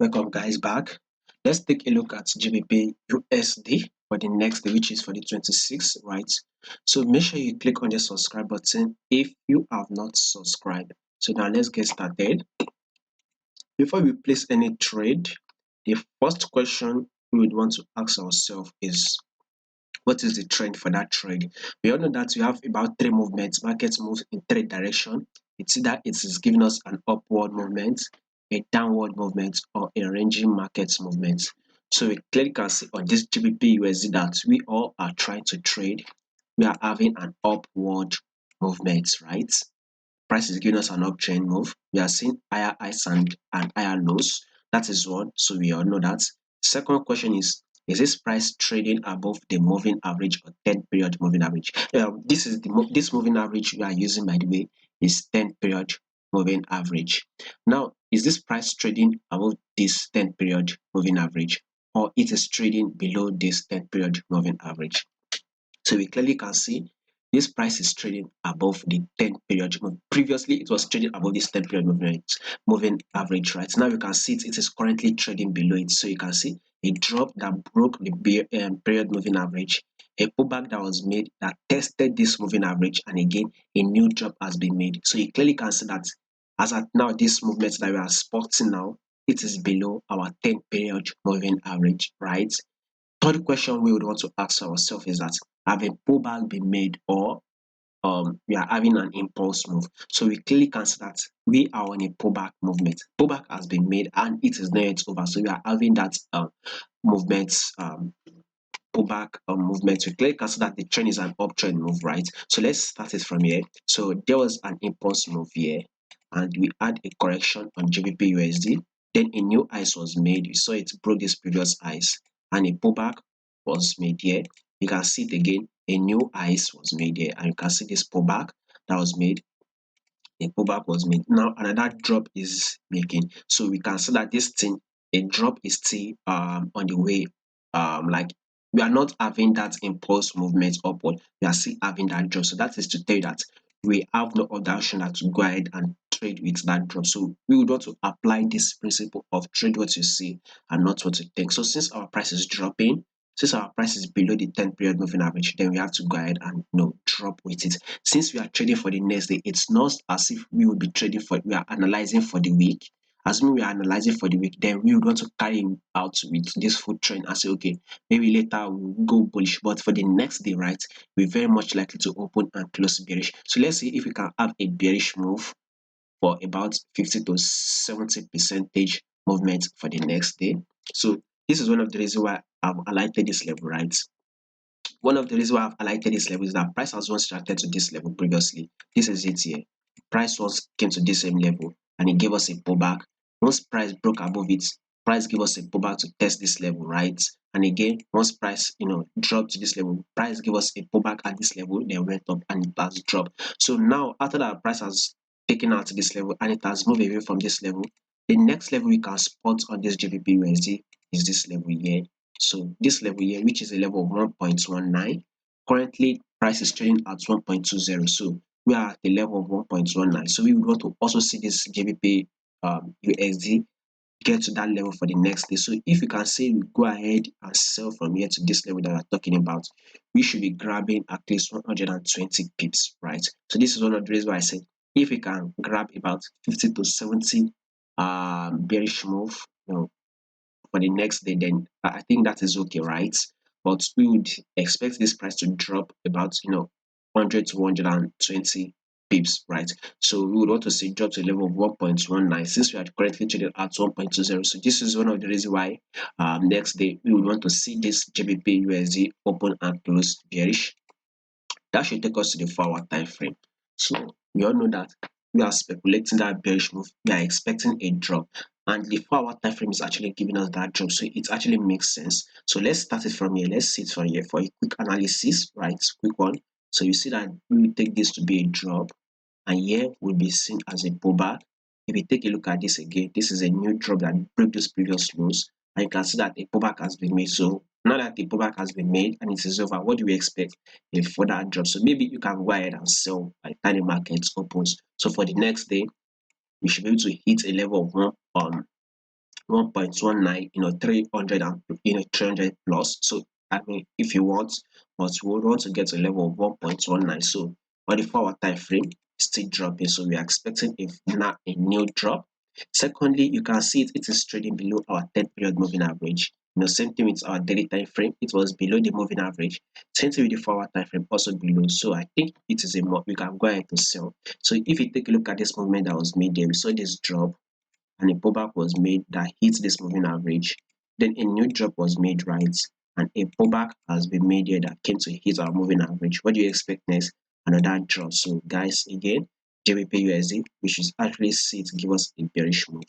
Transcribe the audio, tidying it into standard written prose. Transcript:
Welcome guys back. Let's take a look at GBPUSD for the next day, which is for the 26th, right? So make sure you click on the subscribe button if you have not subscribed. So now let's get started. Before we place any trade, the first question we would want to ask ourselves is, what is the trend for that trade? We all know that we have about three movements. Markets move in three directions. It's either it is giving us an upward movement, a downward movement, or a ranging market movement. So we clearly can see on this GBP USD that we all are trying to trade. We are having an upward movement, right? Price is giving us an uptrend move. We are seeing higher highs and higher lows. That is one. So we all know that. Second question is this price trading above the moving average or 10-period moving average? This moving average we are using, by the way, is 10-period moving average. Now, is this price trading above this 10-period moving average, or it is trading below this 10-period moving average? So we clearly can see this price is trading above the 10-period. Previously, it was trading above this 10-period moving average, right? Now you can see it is currently trading below it. So you can see a drop that broke the period moving average, a pullback that was made that tested this moving average, and again, a new drop has been made. So you clearly can see that as at now, this movement that we are spotting now, it is below our 10-period moving average, right? Third question we would want to ask ourselves is that, have a pullback been made, or we are having an impulse move? So we clearly can see that we are on a pullback movement. Pullback has been made and it is not yet over. So we are having that movement, pullback movement. We clearly can see that the trend is an uptrend move, right? So let's start it from here. So there was an impulse move here, and we had a correction on GBP USD. Then a new ice was made. You saw it broke this previous ice, and a pullback was made here. You can see it again. A new ice was made here, and you can see this pullback that was made. A pullback was made. Now another drop is making. So we can see that this thing, a drop is still on the way. Like, we are not having that impulse movement upward. We are still having that drop. So that is to tell you that we have no other option than to go ahead and trade with that drop. So we would want to apply this principle of trade what you see and not what you think. So since our price is dropping, since our price is below the 10-period moving average, then we have to go ahead and drop with it. Since we are trading for the next day, it's not as if we will be trading for, we are analyzing for the week. Assuming we are analyzing for the week, then we would want to carry out with this full trend and say, okay, maybe later we'll go bullish. But for the next day, right, we're very much likely to open and close bearish. So let's see if we can have a bearish move for about 50 to 70 percentage movement for the next day. So this is one of the reasons why I've highlighted this level, right? One of the reasons why I've highlighted this level is that price has once reacted to this level previously. This is it here. Price once came to this same level and it gave us a pullback. Once price broke above it, price gave us a pullback to test this level, right? And again, once price dropped to this level, price gave us a pullback at this level, then went up and it has dropped. So now after that, price has taken out to this level and it has moved away from this level. The next level we can spot on this GBP USD is this level here. So this level here, which is a level of 1.19, currently price is trading at 1.20. So we are at the level of 1.19. So we would want to also see this GBP USD get to that level for the next day. So if you can say we go ahead and sell from here to this level that we're talking about, we should be grabbing at least 120 pips, right? So this is one of the reasons why I said if we can grab about 50 to 70 bearish move, for the next day, then I think that is okay, right? But we would expect this price to drop about 100 to 120 pips, right? So we would want to see drop to a level of 1.19 since we are currently trading at 1.20. So this is one of the reasons why next day we would want to see this GBP USD open and close bearish. That should take us to the 4-hour time frame. So we all know that we are speculating that bearish move. We are expecting a drop, and the 4-hour time frame is actually giving us that drop. So it actually makes sense. So let's start it from here. Let's see it from here for a quick analysis, right? Quick one. So you see that we will take this to be a drop, and here will be seen as a pullback. If you take a look at this again, this is a new drop that broke those previous lows, and you can see that a pullback has been made. So now that the pullback has been made and it is over, what do we expect? A further drop. So maybe you can go ahead and sell by the time the market opens. So for the next day, we should be able to hit a level of 1.19, 300 and 300 plus. So I mean, if you want, but we would want to get a level of 1.19. So on the 4-hour time frame, still dropping. So we are expecting now a new drop. Secondly, you can see it is trading below our 10-period moving average. Same thing with our daily time frame. It was below the moving average. Same thing with the 4-hour time frame, also below. So I think it is a more we can go ahead to sell. So if you take a look at this movement that was made there, we saw this drop and a pullback was made that hits this moving average. Then a new drop was made, right? And a pullback has been made here that came to hit our moving average. What do you expect next? Another drop. So guys, again, GBPUSD, we should actually see it give us a bearish move.